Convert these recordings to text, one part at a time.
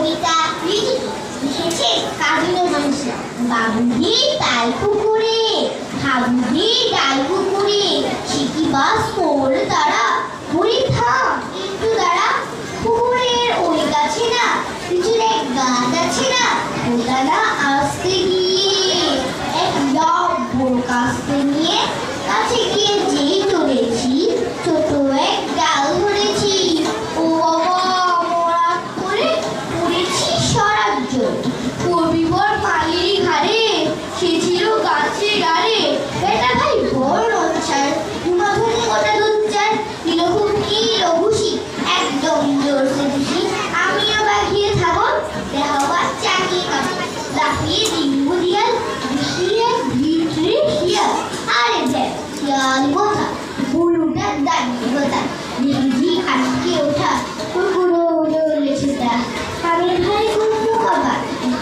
কবিতা লিখেছে কাজী নজরুল ইসলাম। বাবুজি তাল পুকুরে, হাবুজি ডাল পুকুরে, সে কি বাস করল তারা, বলি থাম একটু দাঁড়া। পুকুরের ওই গাছে না পিছনে গাছ আছে না, ওটা না আসতে গিয়ে এক বড় কাস্তে নিয়ে কাছে গিয়ে যেই ধরেছি ছোট এক ডাল ধরেছি। ও বাবা, মরাত করে পড়েছি সরার জন্য, কবিবর মালির ঘাড়ে, সে ছিল গাছের ডালে। এটা ভাই বড় লজ্জার, মাথুন গোটা লজ্জার, নিলঘু কি লঘুষি, একদম জোরসে খুশি। আমিও বাঘিয়ে থাকব দেহবার চাকিয়ে কাছে, লাফিয়ে ডিঙ্গু দিয়াল, ভিড়ে ভিতরে শিয়াল। আরে দেখ শিয়াল কথা, গরুটা দাঁড়িয়ে কথা, ঝিঝি আটকে ওঠা, কুকুরও উড়ে সেটা। আমি ভাই কুকুর বাবা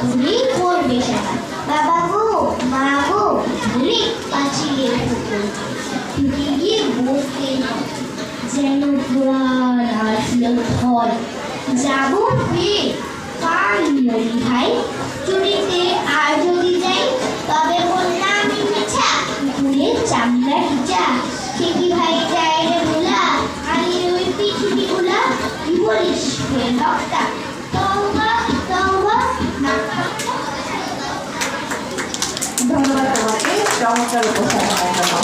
ঘুরি করবে সারা, বাবা গো মা গো ঘুরি পাচিয়ে পুকুর, ছুটে গিয়ে বসতে যেন প্রাণ আসল ফল। যাবো ফিরে পারি ভাই চুরিতে, আর যদি যাই তবে বললাম আমি মিছা, পুকুরের চামড়া খিচা। সে কি ভাই যায় রে ভোলা, আমি ওই পৃথিবী গুলা, কি বলিস ফের বক্তা, তওবা তওবা। ধন্যবাদ তোমাকে চমৎকার উপস্থাপনার জন্য।